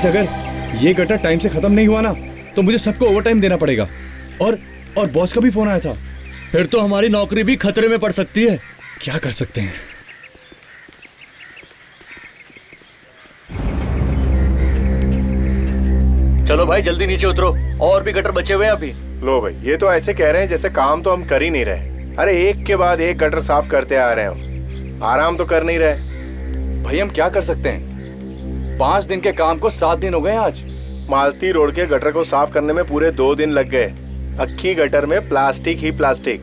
आज अगर ये गटर टाइम से खत्म नहीं हुआ ना तो मुझे सबको ओवर टाइम देना पड़ेगा। और बॉस का भी फोन आया था। फिर तो हमारी नौकरी भी खतरे में पड़ सकती है। क्या कर सकते हैं? चलो भाई जल्दी नीचे उतरो, और भी गटर बचे हुए हैं अभी। लो भाई, ये तो ऐसे कह रहे हैं जैसे काम तो हम कर ही नहीं रहे। अरे एक के बाद एक गटर साफ करते आ रहे हैं, आराम तो कर नहीं रहे। भाई हम क्या कर सकते हैं? 5 दिन के काम को 7 दिन हो गए आज। मालती रोड के गटर को साफ करने में पूरे 2 दिन लग गए। अक्खी गटर में प्लास्टिक ही प्लास्टिक।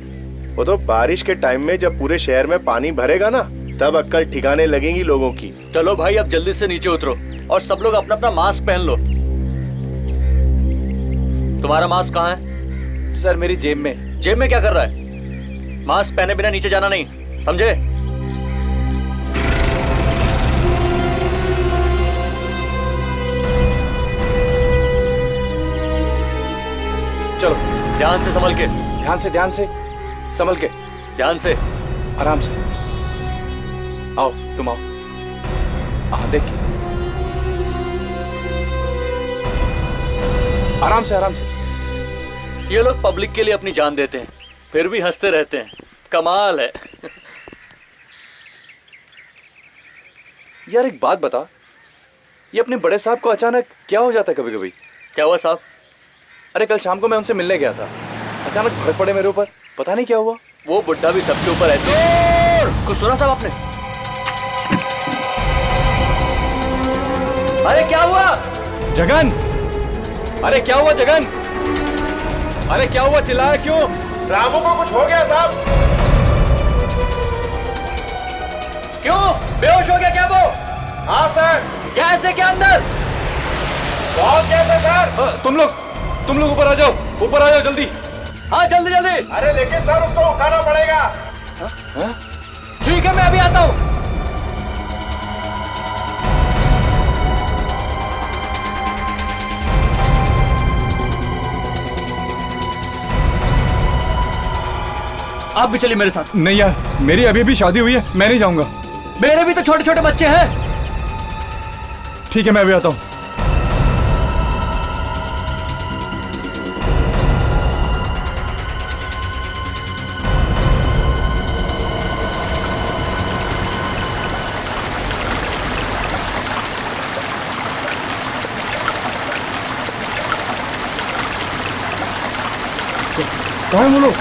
वो तो बारिश के टाइम में जब पूरे शहर में पानी भरेगा ना, तब अक्कल ठिकाने लगेंगी लोगों की। चलो भाई अब जल्दी से नीचे उतरो और सब लोग अपना अपना मास्क पहन लो। तुम्हारा मास्क कहाँ है? सर मेरी जेब में। जेब में क्या कर रहा है? मास्क पहने बिना नीचे जाना नहीं, समझे? चलो ध्यान से संभल के, ध्यान से संभल के, ध्यान से, आराम से। आओ तुम आओ। हाँ देख के, आराम से। ये लोग पब्लिक के लिए अपनी जान देते हैं, फिर भी हंसते रहते हैं। कमाल है। यार एक बात बता, ये अपने बड़े साहब को अचानक क्या हो जाता है कभी कभी? क्या हुआ साहब? अरे कल शाम को मैं उनसे मिलने गया था, अचानक भड़क पड़े मेरे ऊपर, पता नहीं क्या हुआ। वो बुड्ढा भी सबके ऊपर ऐसे। कुछ सुना साहब आपने? अरे क्या हुआ जगन? अरे क्या हुआ जगन? अरे क्या हुआ, चिल्लाया क्यों? रामू को कुछ हो गया साहब। क्यों? बेहोश हो गया क्या वो? हाँ सर। कैसे? क्या अंदर? बहुत कैसे सर? तुम लोग ऊपर आ जाओ जल्दी। हाँ जल्दी। अरे लेकिन सर उसको उठाना पड़ेगा। ठीक है मैं अभी आता हूँ। आप भी चलिए मेरे साथ। नहीं यार, मेरी अभी भी शादी हुई है, मैं नहीं जाऊंगा। मेरे भी तो छोटे छोटे बच्चे हैं। ठीक है मैं अभी आता हूँ। कहाँ है वो लोग?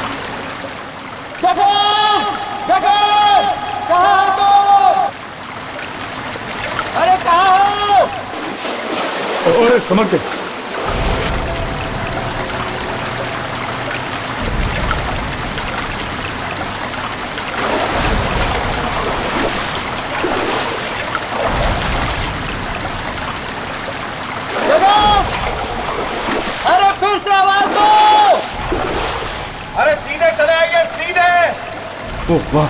कहाँ हो? अरे कहाँ हो? अरे समझ के। अरे फिर से आवाज दो। अरे सीधे चले आइए, सीधे। ओह वाह,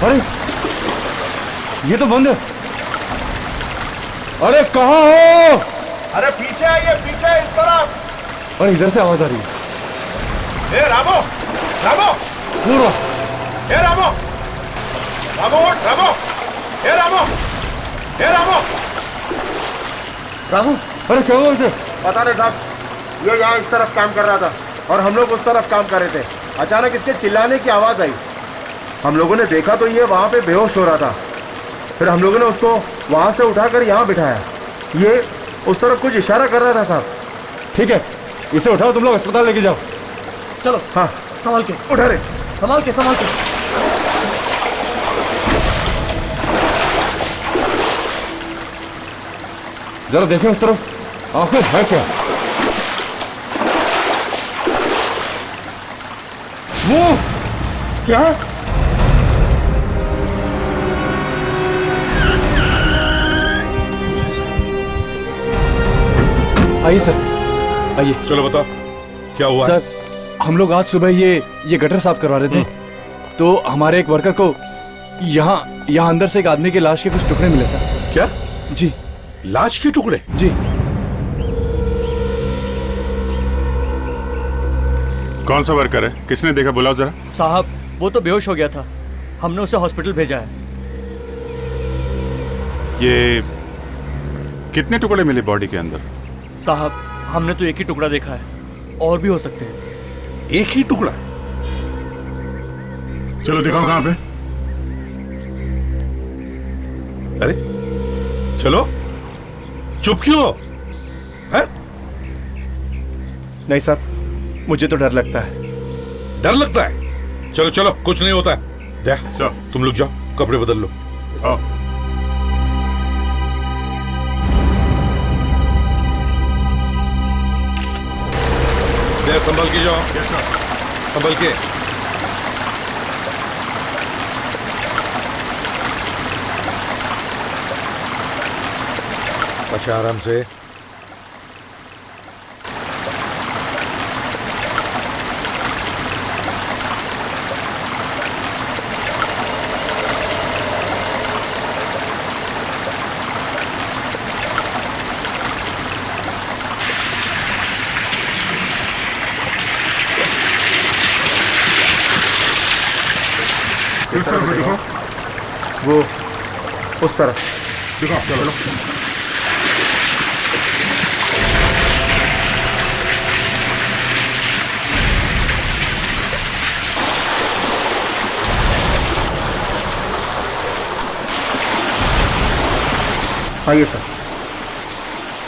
अरे ये तो बंद है। अरे कहाँ हो? अरे पीछे आइए, पीछे इस तरफ। अरे इधर से आवाज आ रही है। ए रामो, पूरा। ए रामो, ए रामो। रामू, अरे क्या हुआ इसे? पता नहीं साहब, ये यहाँ इस तरफ काम कर रहा था और हम लोग उस तरफ काम कर रहे थे। अचानक इसके चिल्लाने की आवाज आई। हम लोगों ने देखा तो ये वहाँ पे बेहोश हो रहा था। फिर हम लोगों ने उसको वहाँ से उठाकर यहाँ बिठाया। ये उस तरफ कुछ इशारा कर रहा था साहब। ठीक है, इसे उठाओ, तुम लोग अस्पताल लेके जाओ। चलो। हाँ संभाल के उठा रे। संभाल के। जरा देखें उस तरफ, आखिर है क्या? वो क्या? आइए सर, आइए। चलो बताओ क्या हुआ सर, हम लोग आज सुबह ये गटर साफ करवा रहे थे, तो हमारे एक वर्कर को यहाँ अंदर से एक आदमी की लाश के कुछ टुकड़े मिले सर। क्या? जी। लाश के टुकड़े? जी। कौन सा वर्कर है? किसने देखा? बुलाओ जरा। साहब वो तो बेहोश हो गया था, हमने उसे हॉस्पिटल भेजा है। ये कितने टुकड़े मिले बॉडी के अंदर? साहब, हमने तो एक ही टुकड़ा देखा है, और भी हो सकते हैं। एक ही टुकड़ा? चलो दिखाओ कहां पे। अरे चलो, चुप क्यों हो? है? नहीं साहब, मुझे तो डर लगता है। डर लगता है? चलो चलो, कुछ नहीं होता है। दे, सर। तुम लोग जाओ, कपड़े बदल लो। आओ। दे, संभल के जाओ। Yes sir. संभल के। अच्छा, आराम से। किस तरफ से दिखाओ? वो उस तरफ। दिखाओ, चलो। आइए सर,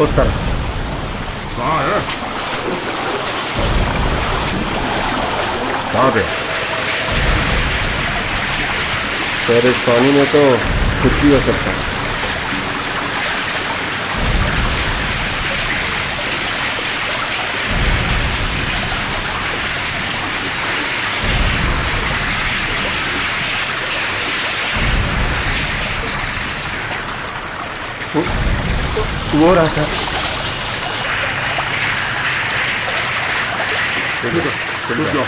उस तरफ। कहाँ है? कहाँ पे? सर, इस पानी में तो कुछ भी हो सकता है। वो रहा सर। रुक जाओ।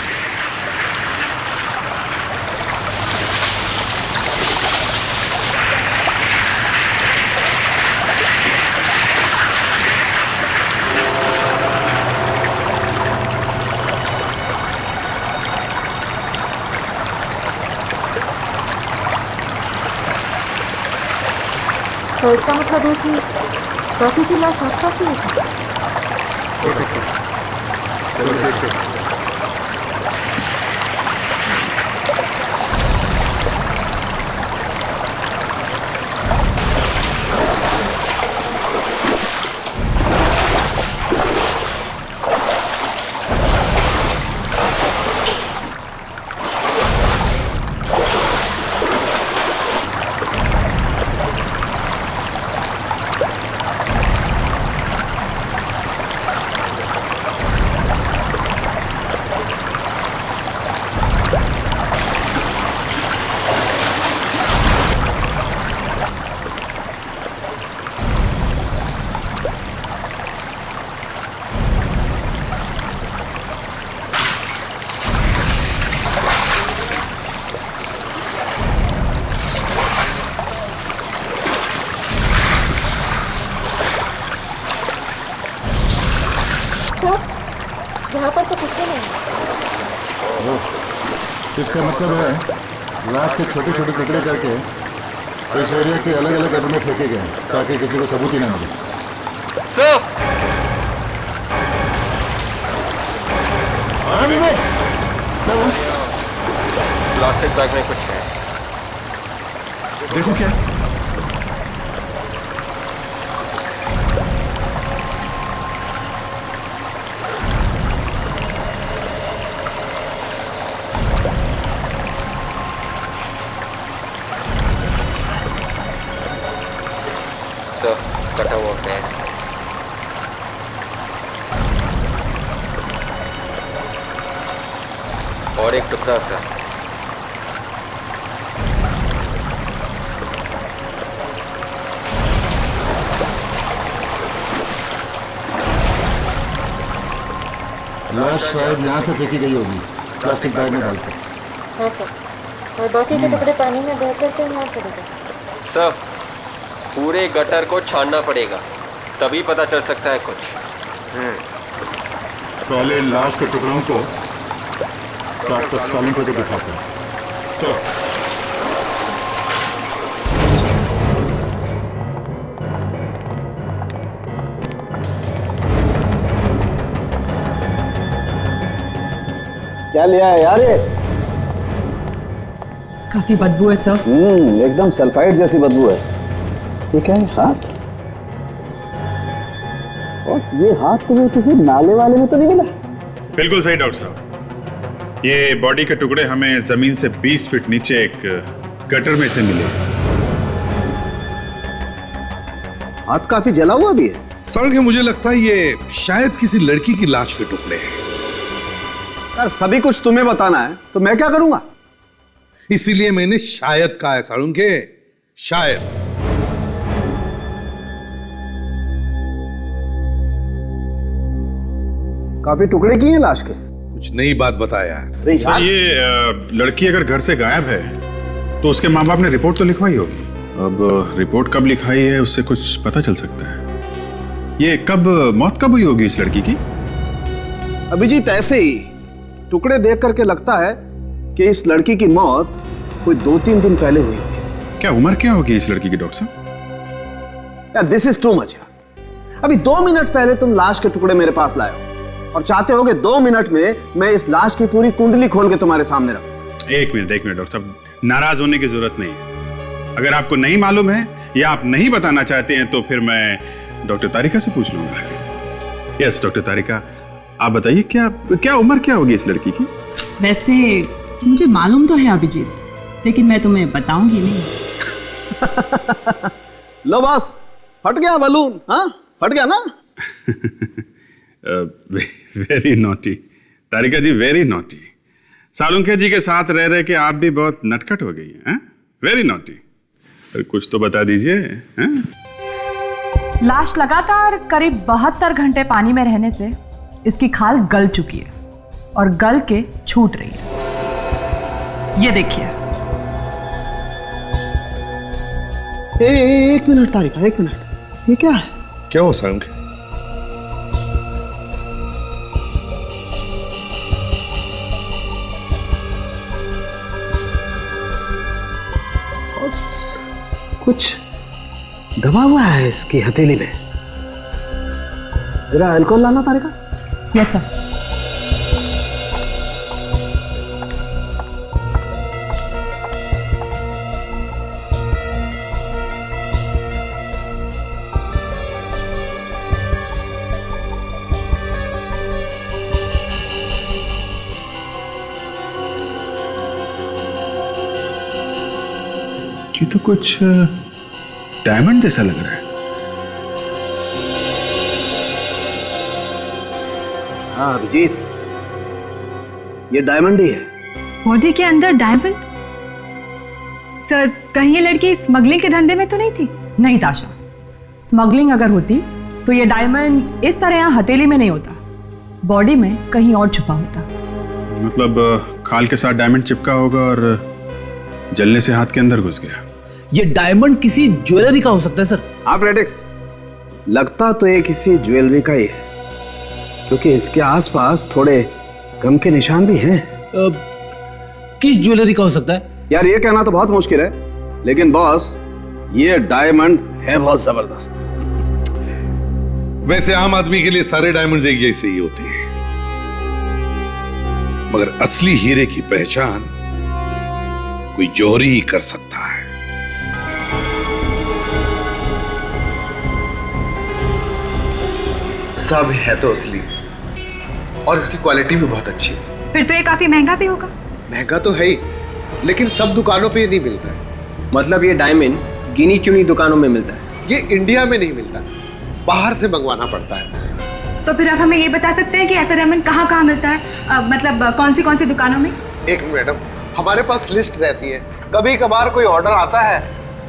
तो इसका मतलब है कि रॉकी की लाश आसपास ही है। चलो देखते हैं। यहाँ पर तो कुछ भी नहीं। इसका मतलब है लाश के छोटे छोटे टुकड़े करके इस एरिया के अलग अलग गड्ढों में फेंके गए ताकि किसी को सबूत ही ना मिले। सर, प्लास्टिक बैग में कुछ है। देखो क्या कटा हुआ बैग। और एक टुकड़ा सा। लाश शायद यहाँ से फेंकी गई होगी प्लास्टिक बैग में डालकर। हाँ सर, और बाकी के टुकड़े पानी में बह कर के यहाँ चले गए। सर, पूरे गटर को छानना पड़ेगा, तभी पता चल सकता है कुछ। पहले लाश के टुकड़ों को काट कर सालों को दिखाते हैं। चलो। क्या लिया है यार ये? काफी बदबू है सर। एकदम सल्फाइड जैसी बदबू है। ये क्या है? हाथ? और ये हाथ तुम्हें किसी नाले वाले में तो नहीं मिला? बिल्कुल सही डॉक्टर साहब, ये बॉडी के टुकड़े हमें जमीन से 20 फीट नीचे एक गटर में से मिले। हाथ काफी जला हुआ भी है। सर मुझे लगता है ये शायद किसी लड़की की लाश के टुकड़े हैं। यार सभी कुछ तुम्हें बताना है तो मैं क्या करूंगा? इसीलिए मैंने शायद कहा है सालुंके, शायद। काफी टुकड़े किए हैं लाश के। कुछ नई बात बताया। सर ये लड़की अगर घर से गायब है तो उसके माँ बाप ने रिपोर्ट तो लिखवाई होगी। अब रिपोर्ट कब लिखाई है उससे कुछ पता चल सकता है। ये मौत कब हुई होगी इस लड़की की? अभिजीत ऐसे ही टुकड़े देख करके लगता है कि इस लड़की की मौत कोई 2-3 दिन पहले हुई होगी। क्या उम्र क्या होगी इस लड़की की डॉक्टर साहब? यार दिस इज टू मच यार। अभी 2 मिनट पहले तुम लाश के टुकड़े मेरे पास लाए हो और चाहते हो कि 2 मिनट में मैं इस लाश की पूरी कुंडली खोल के तुम्हारे सामने रखूं। एक मिनट डॉक्टर साहब, नाराज होने की जरूरत नहीं है। अगर आपको नहीं मालूम है या आप नहीं बताना चाहते हैं तो फिर मैं डॉक्टर तारिका से पूछ लूंगा। यस डॉक्टर तारिका, आप बताइए क्या उम्र क्या होगी इस लड़की की? वैसे मुझे मालूम तो है अभिजीत, लेकिन मैं तुम्हें बताऊंगी नहीं। लो बस, फट गया बलून। हाँ फट गया ना? वेरी नॉटी तारिका जी, वेरी नॉटी। सालुंके जी के साथ रह रहे के आप भी बहुत नटखट हो गई हैं। Very naughty. कुछ तो बता दीजिए। लाश लगातार करीब 72 घंटे पानी में रहने से इसकी खाल गल चुकी है और गल के छूट रही है। ये देखिए। एक मिनट तारिका, एक मिनट। ये क्या है? क्या हो सालुंके? कुछ दबा हुआ है इसकी हथेली में। जरा अल्कोहल लाना तारिका। Yes sir. ये तो कुछ डायमंड जैसा लग रहा है। हाँ अभिजीत, ये डायमंड ही है। बॉडी के अंदर डायमंड? सर कहीं ये लड़की स्मगलिंग के धंधे में तो नहीं थी? नहीं ताशा, स्मगलिंग अगर होती तो ये डायमंड इस तरह यहाँ हथेली में नहीं होता, बॉडी में कहीं और छुपा होता। मतलब खाल के साथ डायमंड चिपका होगा और जलने से हाथ के अंदर घुस गया। ये डायमंड किसी ज्वेलरी का हो सकता है सर। हाँ प्रेडिक्स, लगता तो ये किसी ज्वेलरी का ही है, क्योंकि इसके आसपास थोड़े गम के निशान भी हैं। किस ज्वेलरी का हो सकता है? यार ये कहना तो बहुत मुश्किल है, लेकिन बॉस ये डायमंड है बहुत जबरदस्त। वैसे आम आदमी के लिए सारे डायमंड एक जैसे ही होते हैं, मगर असली हीरे की पहचान कोई जौहरी ही कर सकता है। सब है तो असली, और इसकी क्वालिटी भी बहुत अच्छी है। फिर तो ये काफी महंगा भी होगा। महंगा तो है ही, लेकिन सब दुकानों पे ये नहीं मिलता है। मतलब ये डायमंड गिनी चुनी दुकानों में मिलता है? ये इंडिया में नहीं मिलता, बाहर से मंगवाना पड़ता है। तो फिर आप हमें ये बता सकते हैं कि ऐसा डायमंड कहाँ कहाँ मिलता है? मतलब कौन सी दुकानों में? एक मैडम, हमारे पास लिस्ट रहती है, कभी कभार कोई ऑर्डर आता है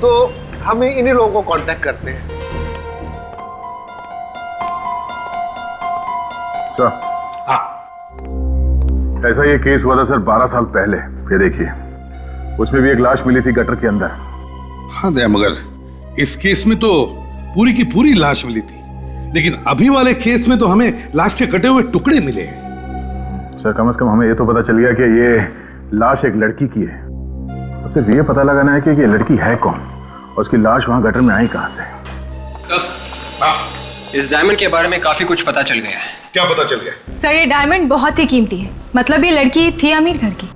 तो हम इन्हीं लोगों को कांटेक्ट करते हैं। सर हाँ, ऐसा ये केस हुआ था सर 12 साल पहले। ये देखिए, उसमें भी एक लाश मिली थी गटर के अंदर। हाँ दया, मगर इस केस में तो पूरी की पूरी लाश मिली थी, लेकिन अभी वाले केस में तो हमें लाश के कटे हुए टुकड़े मिले हैं। सर कम से कम हमें ये तो पता चल गया कि ये लाश एक लड़की की है। अब सिर्फ ये पता लगाना है कि ये लड़की है कौन और उसकी लाश वहां गटर में आई कहां से। इस डायमंड के बारे में काफी कुछ पता चल गया है। क्या पता चल गया? सर ये डायमंड बहुत ही कीमती है, मतलब ये लड़की थी अमीर घर की।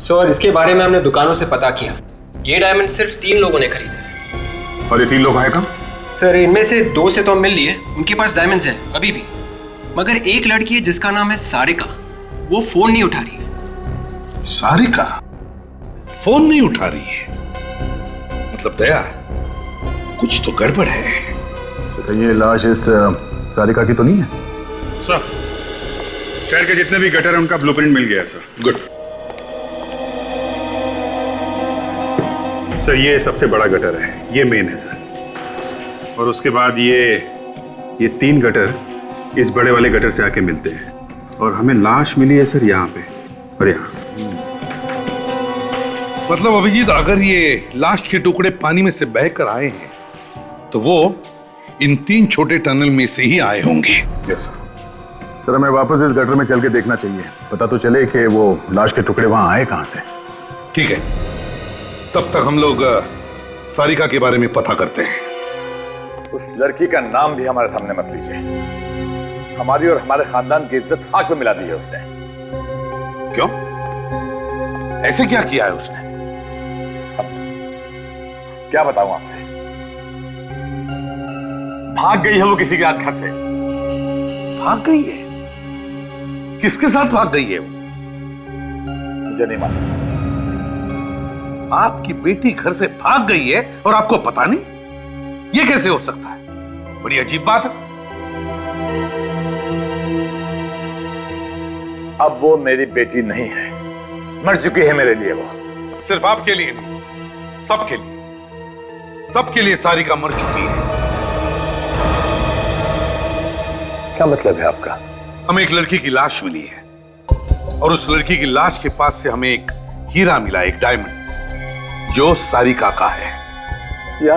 सर इसके बारे में हमने दुकानों से पता किया, ये डायमंड सिर्फ 3 लोगों ने खरीदे। और ये 3 लोग आए कहाँ? सर इनमें से 2 से तो हम मिल लिए, उनके पास डायमंड्स हैं अभी भी, मगर एक लड़की है जिसका नाम है सारिका, वो फोन नहीं उठा रही है। सारिका फोन नहीं उठा रही है? मतलब दया, कुछ तो गड़बड़ है। तो ये लाश इस सारिका की तो नहीं है? सर शहर के जितने भी गटर हैं उनका ब्लूप्रिंट मिल गया सर। गुड। सर ये सबसे बड़ा गटर है, ये मेन है सर, और उसके बाद ये 3 गटर इस बड़े वाले गटर से आके मिलते हैं, और हमें लाश मिली है सर यहाँ पे और यहाँ। मतलब अभिजीत, अगर ये लाश के टुकड़े पानी में से बहकर आए हैं तो वो इन 3 छोटे टनल में से ही आए होंगे। यस सर, हमें वापस इस गटर में चल के देखना चाहिए, पता तो चले कि वो लाश के टुकड़े वहां आए कहां से। ठीक है, तब तक हम लोग सारिका के बारे में पता करते हैं। उस लड़की का नाम भी हमारे सामने मत लीजिए, हमारी और हमारे खानदान की इज्जत खाक में मिला दी है उसने। क्यों? ऐसे क्या किया है उसने? क्या बताऊं आपसे, भाग गई है वो किसी के साथ घर से। भाग गई है? किसके साथ भाग गई है वो? मुझे नहीं मालूम। आपकी बेटी घर से भाग गई है और आपको पता नहीं? ये कैसे हो सकता है? बड़ी अजीब बात है। अब वो मेरी बेटी नहीं है, मर चुकी है मेरे लिए। वो सिर्फ आपके लिए नहीं, सबके लिए सारिका मर चुकी है। क्या मतलब है आपका? हमें एक लड़की की लाश मिली है, और उस लड़की की लाश के पास से हमें एक हीरा मिला, एक डायमंड, जो सारिका का है। ये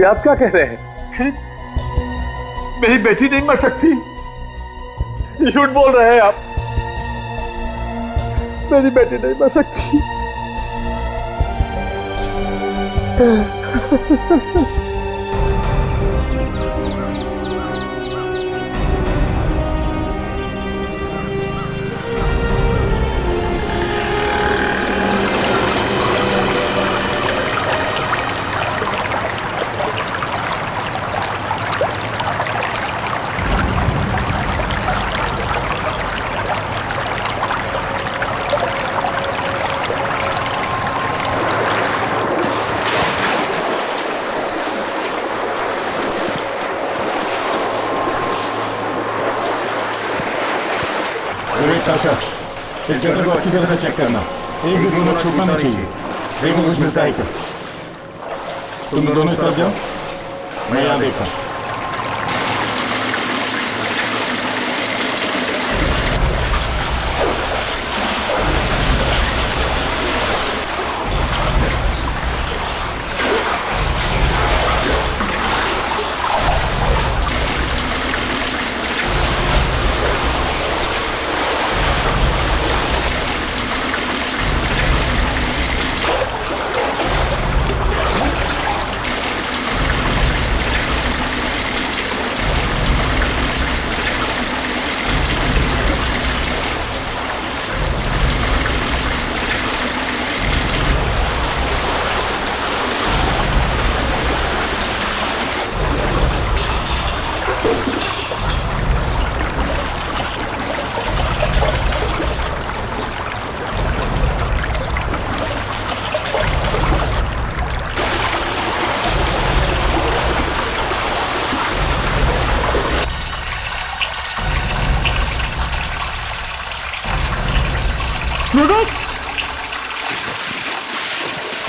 आप क्या कह रहे हैं? मेरी बेटी नहीं मर सकती, ये झूठ बोल रहे हैं आप। मेरी बेटी नहीं मर सकती। ताशा, इस गटर को अच्छी तरह से चेक करना, एक भी दोनों छूटना नहीं चाहिए। देखो कुछ मिलता है क्या। तुम दोनों इस तरफ जाओ, मैं यहाँ देखता हूँ।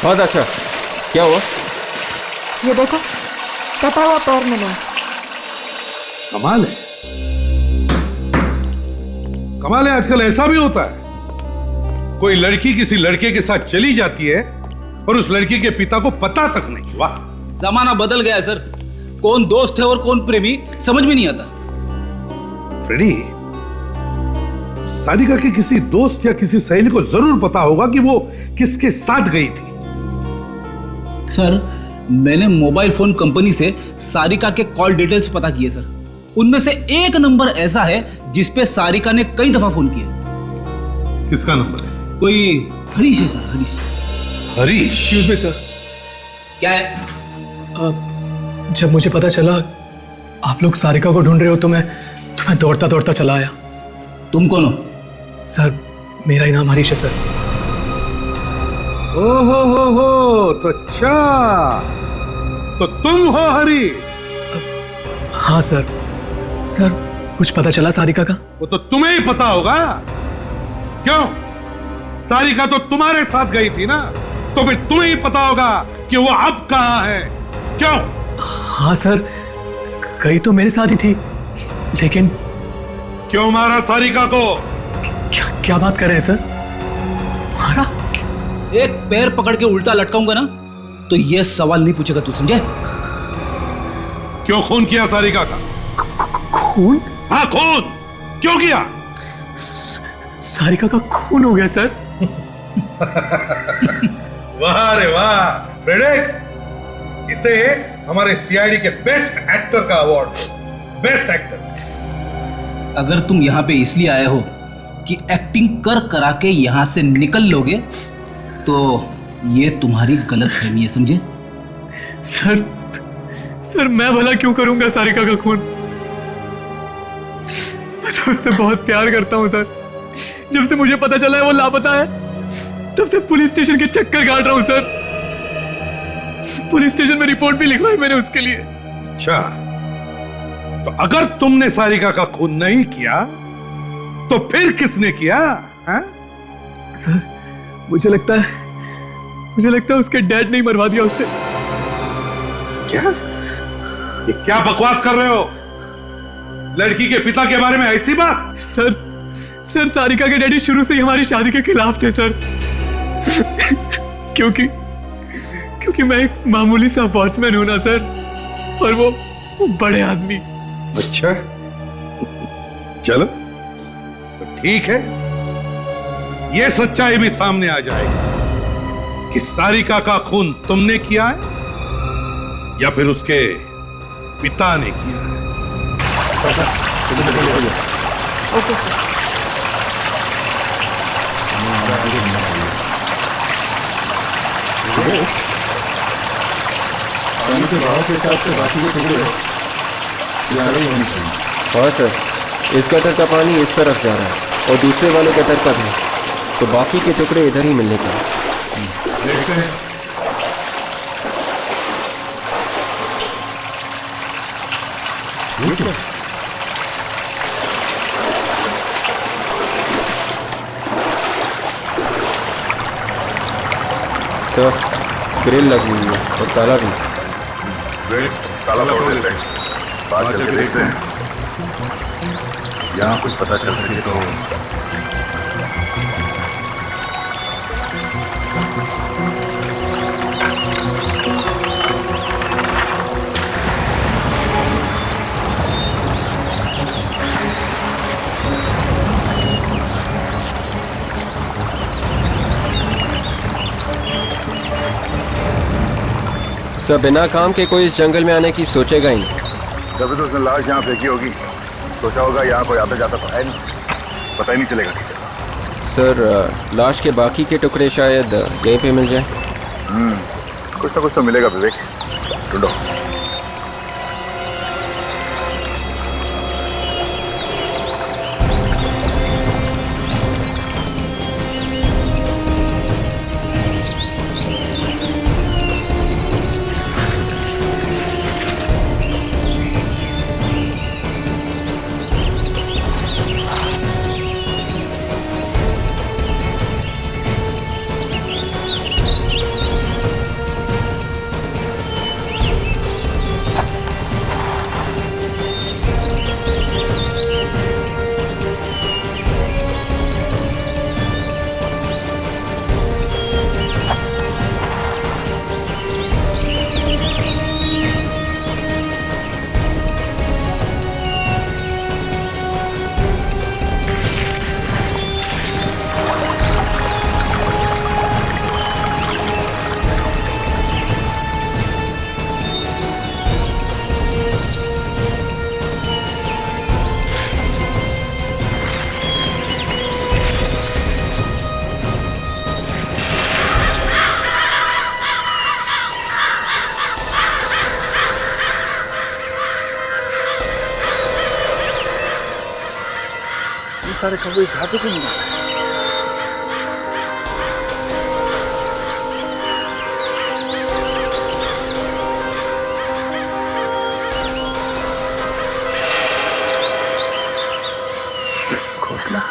हाँ दाशा, क्या हुआ? ये देखो, कटा हुआ पैर मिला। कमाल है, कमाल है। आजकल ऐसा भी होता है, कोई लड़की किसी लड़के के साथ चली जाती है और उस लड़की के पिता को पता तक नहीं। वाह, जमाना बदल गया है सर, कौन दोस्त है और कौन प्रेमी समझ में नहीं आता। फ्रेडी, सारिका के किसी दोस्त या किसी सहेली को जरूर पता होगा कि वो किसके साथ गई थी। सर मैंने मोबाइल फोन कंपनी से सारिका के कॉल डिटेल्स पता किए सर। उनमें से एक नंबर ऐसा है जिस पे सारिका ने कई दफा फोन किया। किसका नंबर है? कोई हरीश है sir, Harish. Harish? Excuse me sir. क्या है? जब मुझे पता चला आप लोग सारिका को ढूंढ रहे हो तो मैं दौड़ता दौड़ता चला आया। तुम कौन हो? सर मेरा ही नाम हरीश है सर। हो तो अच्छा, तो तुम हो हरीश? हाँ सर। सर कुछ पता चला सारिका का? वो तो तुम्हें ही पता होगा। क्यों? सारिका तो तुम्हारे साथ गई थी ना, तो फिर तुम्हें ही पता होगा कि वो अब कहां है। क्यों? हाँ सर, गई तो मेरे साथ ही थी, लेकिन क्यों मारा सारिका को? क्या बात कर रहे हैं सर? मारा? एक पैर पकड़ के उल्टा लटकाऊंगा ना तो ये सवाल नहीं पूछेगा तू, समझे? क्यों खून किया सारिका का? खून? हाँ खून क्यों किया? सारिका का खून हो गया सर। वाह रे वाह फ्रेडेक्स, इसे हमारे सीआईडी के बेस्ट एक्टर का अवार्ड, बेस्ट एक्टर। अगर तुम यहाँ पे इसलिए आए हो कि एक्टिंग कर करा के यहाँ से निकल लोगे तो ये तुम्हारी गलतफहमी है, समझे? सर मैं भला क्यों करूंगा सारिका का खून? मैं तो उससे बहुत प्यार करता हूँ सर। जब से मुझे पता चला है वो लापता है, तब से पुलिस स्टेशन के चक्कर काट रहा हूँ सर। पुलिस स्टेशन में रिपोर्ट भी लिखवाई मैंने उसके लिए। अच्छा, तो अगर तुमने सारिका का खून नहीं किया तो फिर किसने किया? हाँ? सर मुझे लगता है उसके डैड ने ही मरवा दिया उससे। क्या? ये क्या बकवास कर रहे हो? लड़की के पिता के बारे में ऐसी बात? सर सारिका के डैडी शुरू से ही हमारी शादी के खिलाफ थे सर। क्योंकि मैं एक मामूली सा वॉचमैन हूं ना सर, और वो बड़े आदमी। अच्छा चलो तो ठीक है, ये सच्चाई भी सामने आ जाएगी कि सारिका का खून तुमने किया है या फिर उसके पिता ने किया है। Okay sir. पानी के बहाव के हिसाब से बाकी के टुकड़े किनारे होने चाहिए। हाँ सर, इस गटर का पानी इस तरफ जा रहा है और दूसरे वाले गटर का भी, तो बाकी के टुकड़े इधर ही मिलने चाहिए। देखते हैं। ठीक है। तो ग्रिल लगी हुई है और ताला भी। ताला तोड़ देते हैं, बाहर चल के देखते हैं, यहाँ कुछ पता चल सके तो। सर बिना काम के कोई इस जंगल में आने की सोचेगा ही नहीं। जब तो उसने लाश यहाँ फेंकी होगी, सोचा होगा यहाँ कोई आता जाता तो है नहीं, पता ही नहीं चलेगा किसी का। सर लाश के बाकी के टुकड़े शायद यहीं पे मिल जाए। कुछ ना कुछ तो मिलेगा विवेक, ढूंढो। सारे कौवे यहाँ पे क्यों नहीं आ रहे? घोंसला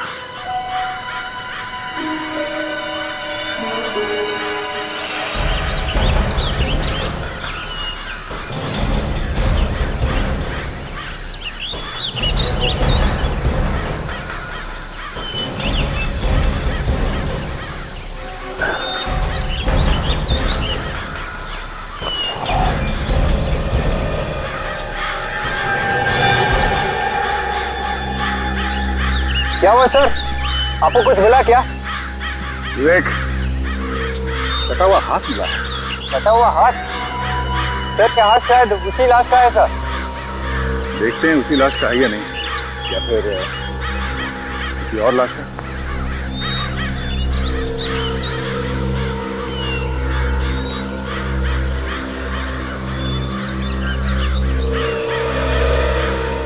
क्या हुआ सर? आपको कुछ मिला क्या? विवेक, कटा हुआ हाथ मिला। कटा हुआ हाथ? सर क्या हाथ शायद उसी लाश का है सर। देखते हैं उसी लाश का है या नहीं, या फिर किसी और लाश का।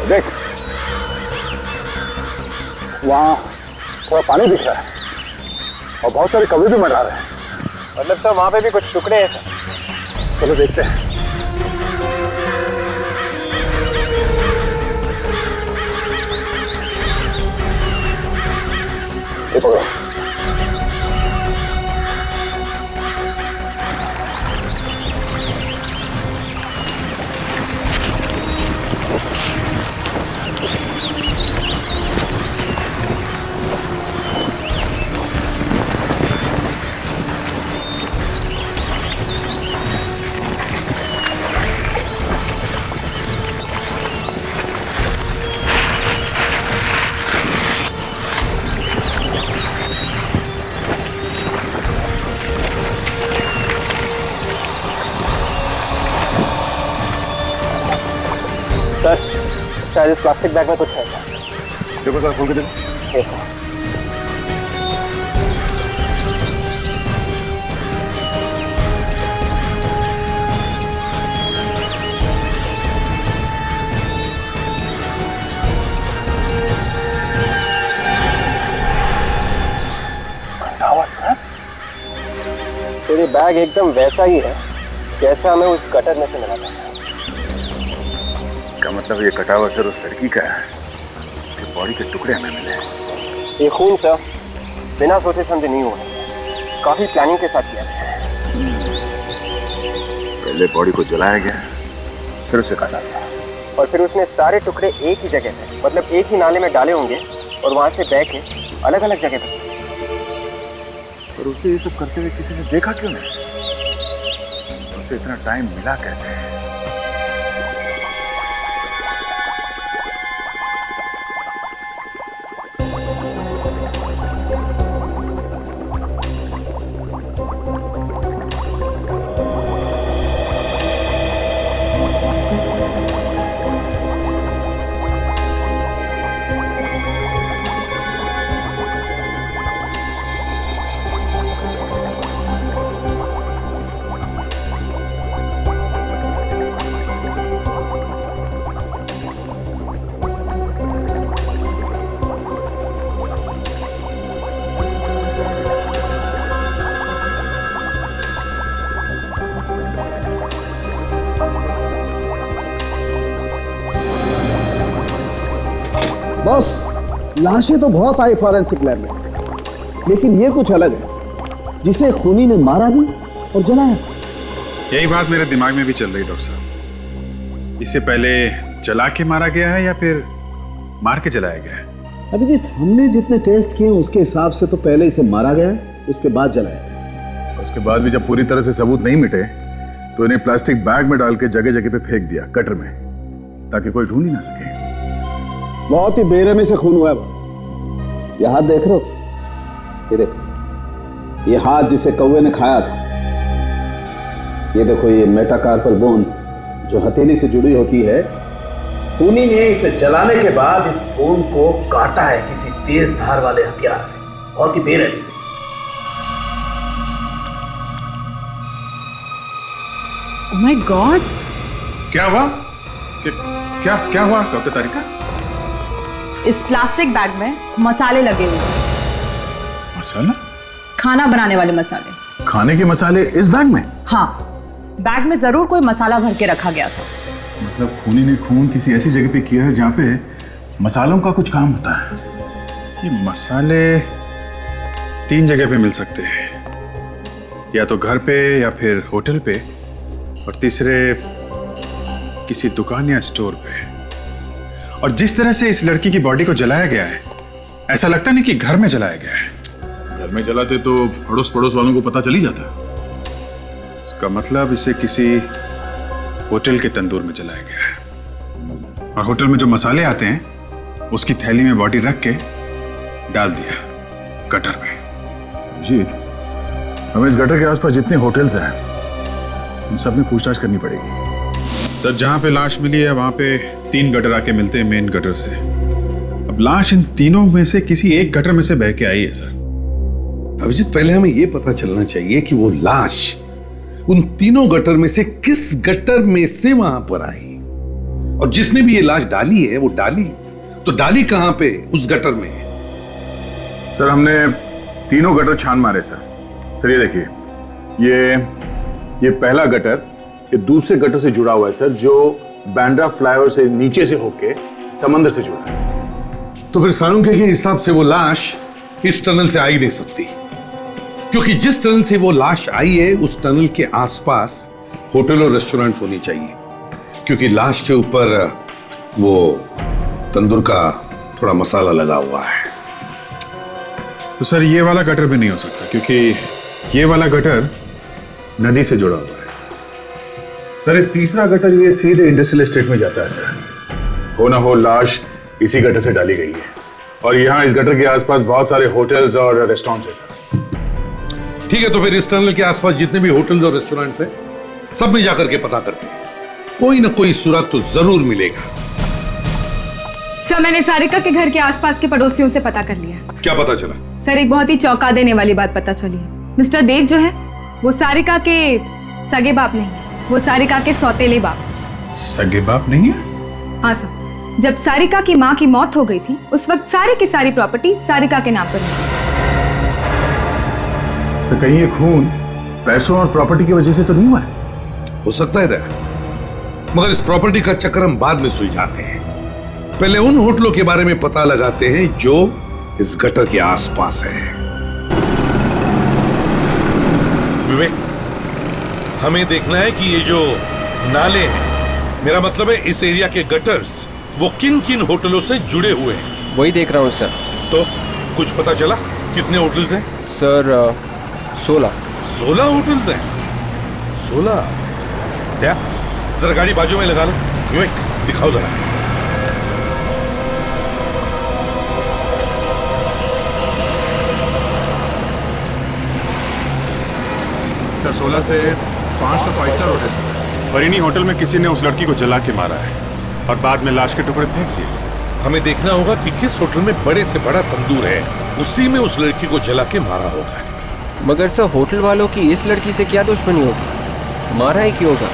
देख, वहाँ थोड़ा पानी दिख रहा है और बहुत सारे कौवे भी मंडरा रहे हैं। मतलब सर वहाँ पे भी कुछ टुकड़े हैं सर। चलो देखते हैं। ये पकड़ो। सर शायद इस प्लास्टिक बैग में कुछ है। देखो सर, खोल के देखो। तो ये बैग एकदम वैसा ही है जैसा हमें उस गटर में से मिला था। इसका मतलब ये कटा हुआ सर उस लड़की का है, उसके बॉडी के टुकड़े हमें मिले। ये खून सर बिना सोचे समझे नहीं हुआ, काफी प्लानिंग के साथ किया गया। पहले बॉडी को जलाया गया, फिर उसे काटा गया, और फिर उसने सारे टुकड़े एक ही जगह पे, मतलब एक ही नाले में डाले होंगे और वहां से बह के अलग अलग जगह पे। पर उसे ये सब करते हुए किसी ने देखा क्यों नहीं? उसे इतना टाइम मिला कैसे? बॉस, लाशें तो बहुत आई फॉरेंसिक लैब में, लेकिन ये कुछ अलग है, जिसे खूनी ने मारा भी और जलाया। यही बात मेरे दिमाग में भी चल रही डॉक्टर साहब। इससे पहले जला के मारा गया है या फिर मार के जलाया गया है? अभिजीत, हमने जितने टेस्ट किए उसके हिसाब से तो पहले इसे मारा गया है, उसके बाद जलाया गया। उसके बाद भी जब पूरी तरह से सबूत नहीं मिटे तो इन्हें प्लास्टिक बैग में डाल के जगह जगह पे फेंक दिया, कटर में, ताकि कोई ढूंढ ही ना सके। बहुत ही बेरहमी से खून हुआ है बॉस। ये हाथ देख रहे हो? ये देखो, ये हाथ जिसे कौवे ने खाया था। ये देखो, ये मेटाकार्पल बोन जो हथेली से जुड़ी होती है, खूनी ने इसे जलाने के बाद इस बोन को काटा है किसी तेज धार वाले हथियार से, बहुत ही बेरहमी से। Oh my God! क्या हुआ? क्या हुआ डॉक्टर तारिका? इस प्लास्टिक बैग में मसाले लगे हुए हैं। मसाला? खाना बनाने वाले मसाले। खाने के मसाले इस बैग में? हाँ, बैग में जरूर कोई मसाला भर के रखा गया था। मतलब खूनी ने खून किसी ऐसी जगह पे किया है जहाँ पे मसालों का कुछ काम होता है। ये मसाले 3 जगह पे मिल सकते हैं, या तो घर पे या फिर होटल पे, और तीसरे किसी दुकान या स्टोर पे। और जिस तरह से इस लड़की की बॉडी को जलाया गया है, ऐसा लगता नहीं कि घर में जलाया गया है। घर में जलाते तो अड़ोस पड़ोस वालों को पता चल ही जाता। इसका मतलब इसे किसी होटल के तंदूर में जलाया गया है, और होटल में जो मसाले आते हैं उसकी थैली में बॉडी रख के डाल दिया गटर में। जी, हमें इस गटर के आसपास जितने होटल्स हैं उन सब में पूछताछ करनी पड़ेगी। सर, जहां पे लाश मिली है वहां पे 3 गटर आके मिलते हैं मेन गटर से। अब लाश इन तीनों में से किसी एक गटर में से बह के आई है सर। अभिजीत, पहले हमें यह पता चलना चाहिए कि वो लाश उन तीनों गटर में से किस गटर में से वहां पर आई, और जिसने भी ये लाश डाली है वो डाली कहां पे? उस गटर में। सर, हमने तीनों गटर छान मारे सर। सर ये देखिए, ये पहला गटर ये दूसरे गटर से जुड़ा हुआ है सर, जो बांद्रा फ्लाईओवर से नीचे से होके समंदर से जुड़ा है। तो फिर साळुंखे के हिसाब से वो लाश इस टनल से आ ही नहीं सकती, क्योंकि जिस टनल से वो लाश आई है उस टनल के आसपास होटल और रेस्टोरेंट्स होनी चाहिए, क्योंकि लाश के ऊपर वो तंदूर का थोड़ा मसाला लगा हुआ है। तो सर ये वाला गटर भी नहीं हो सकता, क्योंकि ये वाला गटर नदी से जुड़ा हुआ है। सर, ये तीसरा गटर ये सीधे इंडस्ट्रियल एस्टेट में जाता है सर। हो ना हो लाश इसी गटर से डाली गई है, और यहाँ इस गटर के आसपास बहुत सारे होटल्स और रेस्टोरेंट्स हैं सर। ठीक है, तो फिर इस टनल के आसपास जितने भी होटल्स और रेस्टोरेंट्स हैं सब में जाकर के पता करते हैं, कोई ना कोई सुराग तो जरूर मिलेगा। सर, मैंने सारिका के घर के आसपास के पड़ोसियों से पता कर लिया। क्या पता चला? सर, एक बहुत ही चौंका देने वाली बात पता चली है। मिस्टर देव जो है वो सारिका के सगे बाप नहीं, वो सारिका के सौतेले बाप। सगे बाप नहीं है? हाँ सर, जब सारिका की माँ की मौत हो गई थी उस वक्त सारी की सारी प्रॉपर्टी सारिका के नाम पर थी। तो कहीं ये खून पैसों और प्रॉपर्टी की वजह से तो नहीं हुआ है? हो सकता है दया, मगर इस प्रॉपर्टी का चक्कर हम बाद में सुलझाते हैं। पहले उन होटलों के बारे में पता लगाते हैं जो इस गटर के आसपास है। विवेक, हमें देखना है कि ये जो नाले हैं, मेरा मतलब है इस एरिया के गटर्स, वो किन किन होटलों से जुड़े हुए हैं। वही देख रहा हूँ सर। तो कुछ पता चला कितने होटल्स हैं? सर 16 होटल्स हैं। 16? क्या? जरा गाड़ी बाजू में लगा लो। विवेक, दिखाओ जरा। सर 16 से 5 तो 5 स्टार होटल है, और इन्हीं होटल में किसी ने उस लड़की को जला के मारा है और बाद में लाश के टुकड़े फेंक दिए। हमें देखना होगा कि किस होटल में बड़े से बड़ा तंदूर है, उसी में उस लड़की को जला के मारा होगा। मगर सर, होटल वालों की इस लड़की से क्या दुश्मनी होगी? मारा ही क्यों होगा?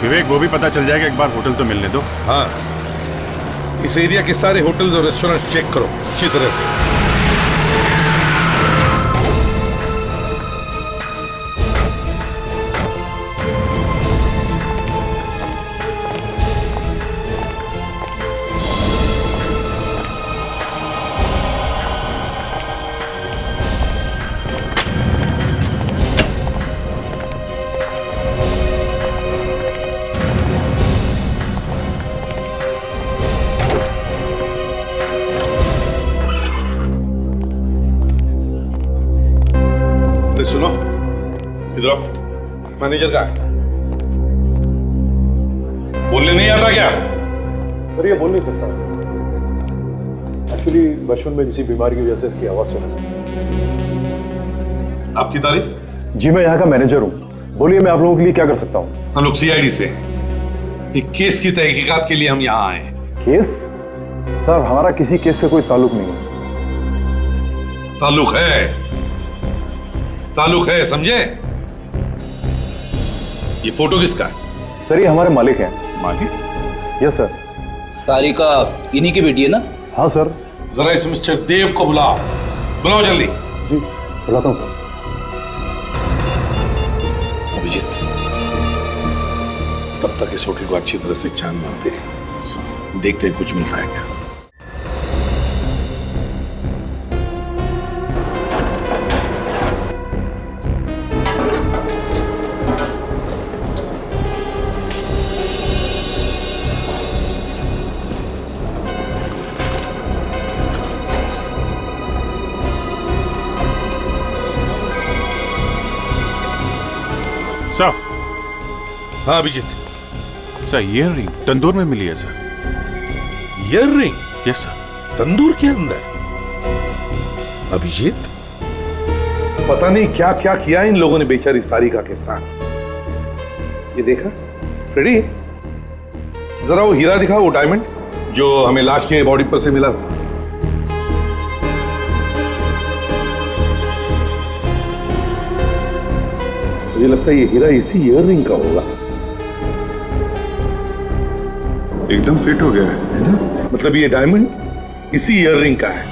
विवेक, वो भी पता चल जाएगा, एक बार होटल तो मिलने दो। हाँ, इस एरिया के सारे होटल्स और रेस्टोरेंट्स चेक करो अच्छी तरह से। सुनो, इधर आओ। मैनेजर का है, बोलने नहीं आता क्या? सर, ये बोल नहीं सकता। एक्चुअली बचपन में किसी बीमारी की वजह से इसकी आवाज सुना। आपकी तारीफ? जी, मैं यहाँ का मैनेजर हूँ। बोलिए, मैं आप लोगों के लिए क्या कर सकता हूँ? हम लोग सीआईडी से एक केस की तहकीकात के लिए हम यहाँ आए। केस? सर, हमारा किसी केस से कोई ताल्लुक नहीं है। ताल्लुक है, समझे? ये फोटो किसका है? सर, ये हमारे मालिक हैं। मालिक? Yes sir. सारिका इन्हीं की बेटी है ना? हाँ सर। जरा इस मिस्टर देव को बुलाओ, बुलाओ जल्दी। जी बुलाता हूँ। अभिजीत, तब तक इस होटल को अच्छी तरह से छान मारते हैं, देखते हैं कुछ मिलता है क्या। सर। हाँ Abhijit. Sir ear ring tandoor में मिली है sir. Ear ring? Yes sir. Tandoor के अंदर? अभिजीत, पता नहीं क्या क्या किया इन लोगों ने बेचारी सारिका के साथ। ये देखा फ्रेडी, जरा वो हीरा दिखा, वो डायमंड जो हमें लाश के बॉडी पर से मिला था। मुझे लगता है ये हीरा इसी ईयर रिंग का होगा। एकदम फिट हो गया है ना? मतलब ये डायमंड इसी ईयर रिंग का है।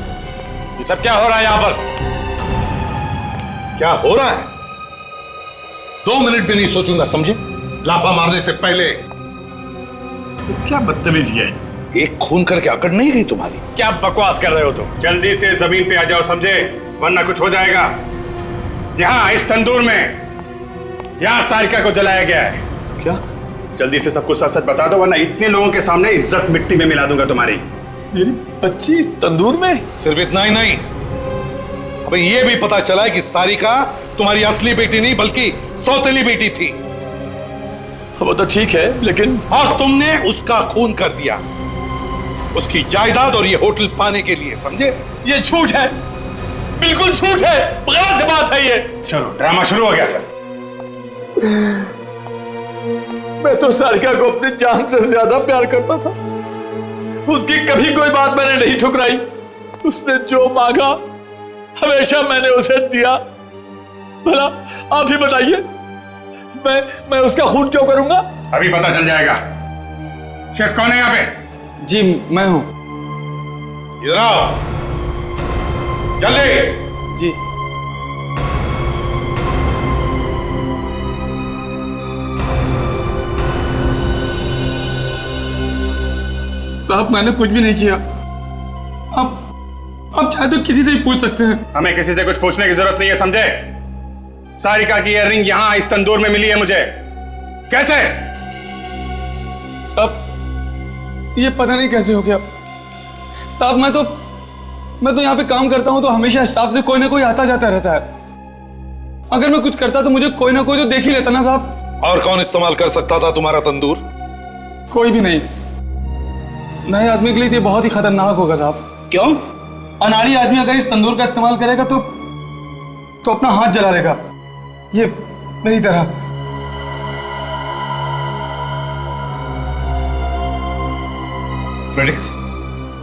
ये सब क्या हो रहा है यहाँ पर? क्या हो रहा है? 2 मिनट भी नहीं सोचूंगा, समझे? लाफा मारने से पहले। क्या बदतमीजी है? एक खून करके अकड़ नहीं गई तुम्हारी? क्या बकवास कर रहे हो तुम? जल्दी से जमीन पे आ जाओ, समझे? वरना कुछ हो जाएगा। यहाँ इस तंदूर में यहाँ सारिका को जलाया गया है। क्या? जल्दी से सब कुछ सच सच बता दो, वरना इतने लोगों के सामने इज्जत मिट्टी में मिला दूंगा तुम्हारी। मेरी बच्ची तंदूर में? सिर्फ इतना ही नहीं, अबे ये भी पता चला है कि सारिका तुम्हारी असली बेटी नहीं बल्कि सौतेली बेटी थी। वो तो ठीक है, लेकिन और तुमने उसका खून कर दिया, उसकी जायदाद और ये होटल पाने के लिए, समझे? ये झूठ है, बिल्कुल झूठ है, गलत बात है ये। शुरू ड्रामा शुरू हो गया सर। मैं तो सारिका को अपनी जान से ज्यादा प्यार करता था। उसकी कभी कोई बात मैंने नहीं ठुकराई। उसने जो मांगा हमेशा मैंने उसे दिया। भला आप ही बताइए, मैं उसका खून क्यों करूंगा? अभी पता चल जाएगा। शेफ कौन है यहाँ पे? जी मैं हूं। इधर आओ जल्दी। जी। साहब मैंने कुछ भी नहीं किया। आप चाहे तो किसी से भी पूछ सकते हैं। हमें किसी से कुछ पूछने की जरूरत नहीं है, समझे? सारिका की ईयररिंग यहाँ इस तंदूर में मिली है मुझे। कैसे? साहब ये पता नहीं कैसे हो गया। साहब मैं तो यहाँ पे काम करता हूँ तो हमेशा स्टाफ से कोई ना कोई आता जाता रहता है। अगर मैं कुछ करता तो मुझे कोई ना कोई तो देख ही लेता ना साहब। और कौन इस्तेमाल कर सकता था तुम्हारा तंदूर? कोई भी नहीं। नए आदमी के लिए ये बहुत ही खतरनाक होगा साहब। क्यों? अनाड़ी आदमी अगर इस तंदूर का इस्तेमाल करेगा तो अपना हाथ जला लेगा, ये मेरी तरह। फ्रेडिक्स,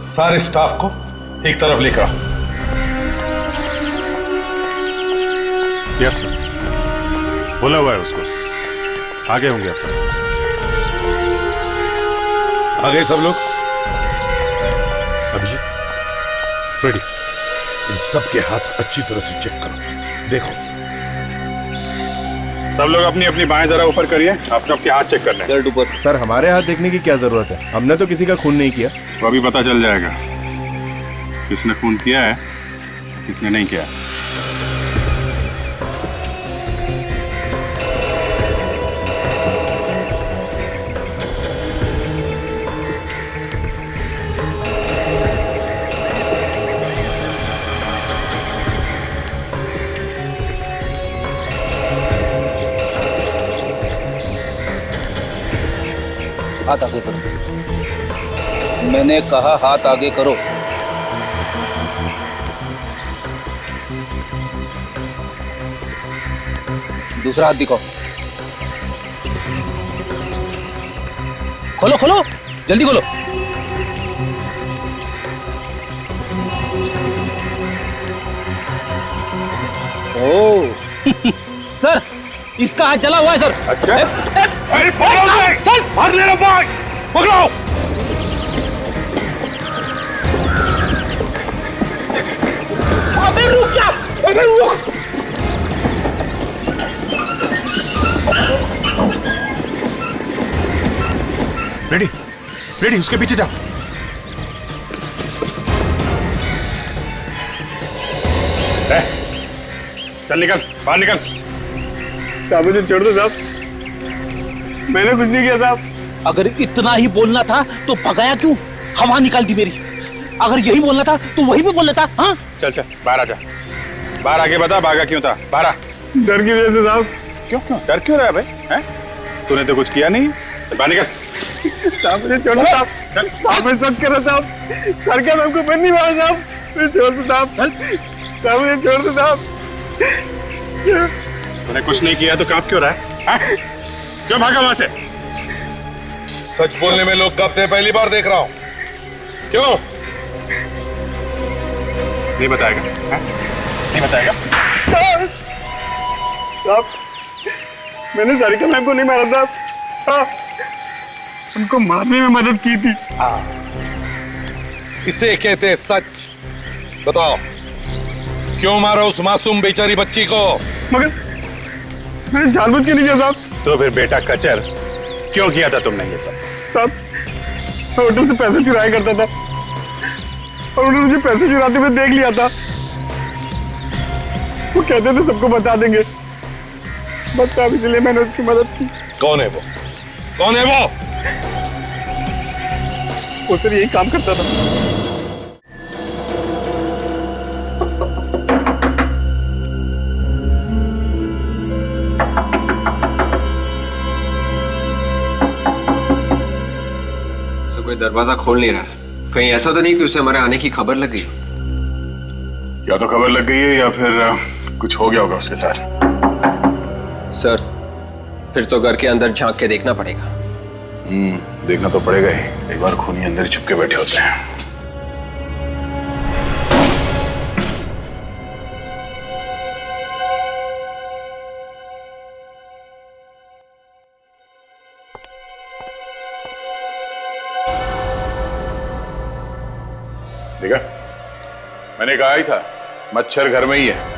सारे स्टाफ को एक तरफ लेकर आओ। यस सर, बोला हुआ है उसको। आगे होंगे आप। आगे सब लोग। अभिजीत, फ्रेडी, इन सब के हाथ अच्छी तरह से चेक करो, देखो। सब लोग अपनी अपनी बाएं जरा ऊपर करिए, आप सबके हाथ चेक कर लें। शर्ट ऊपर। सर हमारे हाथ देखने की क्या जरूरत है? हमने तो किसी का खून नहीं किया। तो अभी पता चल जाएगा किसने खून किया है, किसने नहीं किया। हाथ आगे करो। मैंने कहा हाथ आगे करो। दूसरा हाथ दिखाओ। खोलो खोलो, जल्दी खोलो। ओ सर, इसका हाथ जला हुआ है सर। अच्छा? अरे पकड़ो, मार ले लो, पकड़ो। अरे रुक। रेडी रेडी, उसके पीछे जा। चल निकल, बाहर निकल। साहब मुझे छोड़ दो साहब, मैंने कुछ नहीं किया साहब। अगर इतना ही बोलना था तो भगाया क्यों? हवा निकाल दी मेरी। अगर यही बोलना था तो वही भी बोलना था। हाँ चल चल बाहर आ जा, बाहर आके बता भागा क्यों था, बाहर आ। डर की वजह से साहब। क्यों डर क्यों रहा है भाई? हैं? तूने तो कुछ किया नहीं, बाहर निकल। साहब मुझे छोड़ दो साहब, साहब मैं सच कर रहा साहब, सर का हमको बंद नहीं मारा साहब, मुझे छोड़ दो साहब, साहब मुझे छोड़ दो साहब। तूने कुछ नहीं किया तो कांप क्यों रहा है? क्यों भागा वहां से? सच बोलने में लोग कांपते हैं, पहली बार देख रहा हूं। क्यों नहीं बताएगा? नहीं बताएगा? साहब साहब मैंने सारिका मैम को नहीं मारा साहब, हाँ, उनको मारने में मदद की थी। इसे कहते हैं सच। बताओ क्यों मारा उस मासूम बेचारी बच्ची को? मगर मैंने जानबूझ के नहीं किया साहब। तो फिर बेटा कचर क्यों किया था तुमने ये सब? साहब मैं होटल से पैसे चुराया करता था और उन्होंने मुझे पैसे चुराते हुए देख लिया था। वो कहते थे सबको बता देंगे, बस साहब इसलिए मैंने उसकी मदद की। कौन है वो? कौन है वो? वो सर यही काम करता था। कोई दरवाजा खोल नहीं रहा, कहीं ऐसा तो नहीं कि उसे हमारे आने की खबर लग गई? या तो खबर लग गई है या फिर कुछ हो गया होगा उसके साथ। सर फिर तो घर के अंदर झांक के देखना पड़ेगा। देखना तो पड़ेगा ही, एक बार खूनी अंदर छुप के बैठे होते हैं। देखा, मैंने कहा ही था मच्छर घर में ही है।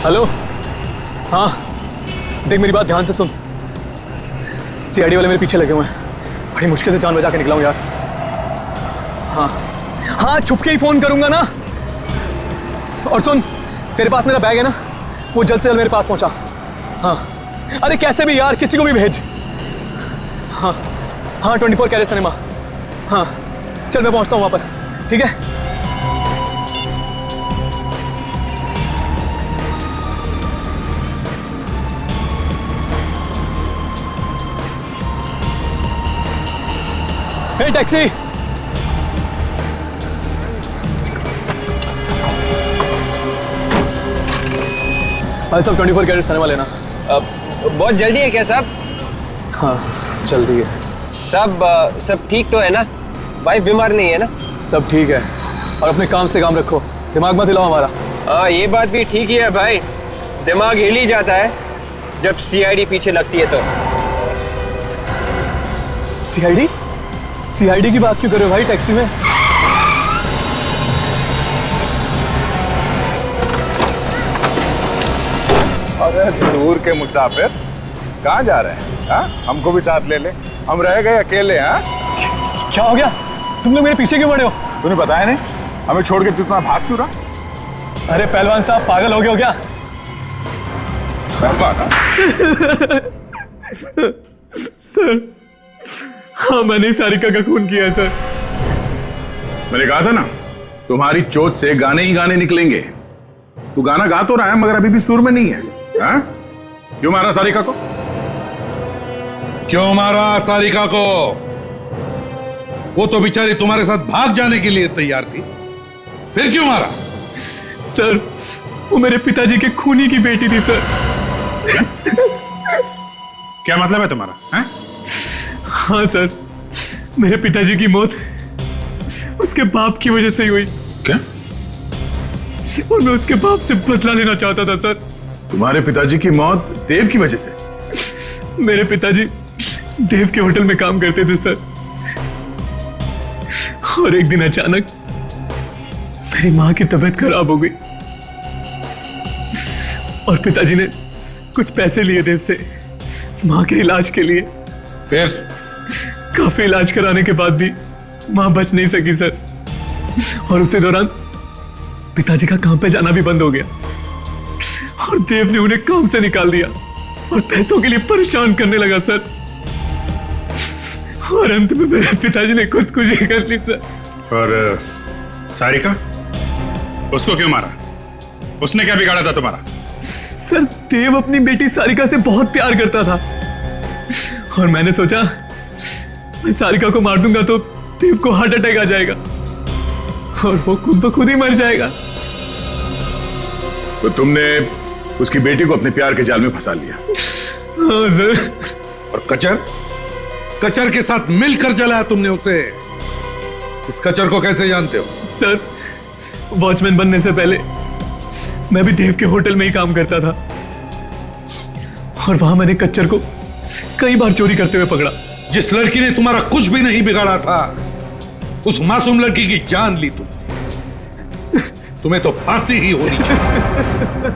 हेलो, हाँ देख मेरी बात ध्यान से सुन। सीआईडी वाले मेरे पीछे लगे हुए हैं, बड़ी मुश्किल से जान बचा के निकला हूँ यार। हाँ हाँ छुप के ही फोन करूंगा ना। और सुन, तेरे पास मेरा बैग है ना, वो जल्द से जल्द मेरे पास पहुंचा। हाँ अरे कैसे भी यार, किसी को भी भेज। हाँ हाँ 24 कैरेट सिनेमा। हाँ चल मैं पहुंचता हूँ वहाँ पर, ठीक है? हे टैक्सी, भाई साहब 24 कैरेट सिनेमा लेना। बहुत जल्दी है क्या साहब? हाँ जल्दी है साहब। सब ठीक तो है ना? वाइफ बीमार नहीं है ना? सब ठीक है, और अपने काम से काम रखो, दिमाग मत हिलाओ हमारा। हाँ ये बात भी ठीक ही है भाई, दिमाग हिल ही जाता है जब सीआईडी पीछे लगती है तो। सीआईडी? सीआईडी की बात क्यों कर रहे हो भाई टैक्सी में? अरे दूर के मुसाफिर कहाँ जा रहे हैं? हाँ हमको भी साथ ले ले, हम रह गए अकेले। हाँ क्या हो गया? तुम लोग मेरे पीछे क्यों पड़े हो? तूने बताया नहीं, हमें छोड़ के तू इतना भाग क्यों रहा? अरे पहलवान साहब पागल हो गए हो क्या? पहलवान? सर हाँ मैंने सारिका का खून किया है सर। मैंने कहा था ना तुम्हारी चोट से गाने ही गाने निकलेंगे। तू गाना गा तो रहा है मगर अभी भी सुर में नहीं है। हाँ? क्यों मारा सारिका को? क्यों मारा सारिका को? वो तो बेचारी तुम्हारे साथ भाग जाने के लिए तैयार थी, फिर क्यों मारा? सर वो मेरे पिताजी के खूनी की बेटी थी सर। क्या मतलब है तुम्हारा? है? हाँ सर, मेरे पिताजी की मौत उसके बाप की वजह से ही हुई। क्या? और मैं उसके बाप से बदला लेना चाहता था सर। तुम्हारे पिताजी की मौत देव की वजह से? मेरे पिताजी देव के होटल में काम करते थे सर, और एक दिन अचानक मेरी माँ की तबीयत खराब हो गई और पिताजी ने कुछ पैसे लिए देव से माँ के इलाज के लिए। फिर काफी इलाज कराने के बाद भी माँ बच नहीं सकी सर, और उसी दौरान पिताजी का काम पे जाना भी बंद हो गया और देव ने उन्हें काम से निकाल दिया और पैसों के लिए परेशान करने लगा सर, और अंत में मेरे पिताजी ने खुदकुशी कर ली सर। और सारिका, उसको क्यों मारा? उसने क्या बिगाड़ा था तुम्हारा? सर देव अपनी बेटी सारिका से बहुत प्यार करता था और मैंने सोचा मैं सारिका को मार दूंगा तो देव को हार्ट अटैक आ जाएगा और वो खुद ब खुद ही मर जाएगा। तो तुमने उसकी बेटी को अपने प्यार के जाल में फंसा लिया? हाँ सर। और कचर के साथ मिलकर जलाया तुमने उसे। इस कचर को कैसे जानते हो? सर वॉचमैन बनने से पहले मैं भी देव के होटल में ही काम करता था और वहां मैंने कच्चर को कई बार चोरी करते हुए पकड़ा। जिस लड़की ने तुम्हारा कुछ भी नहीं बिगाड़ा था, उस मासूम लड़की की जान ली तुमने। तुम्हें तो फांसी ही होनी चाहिए।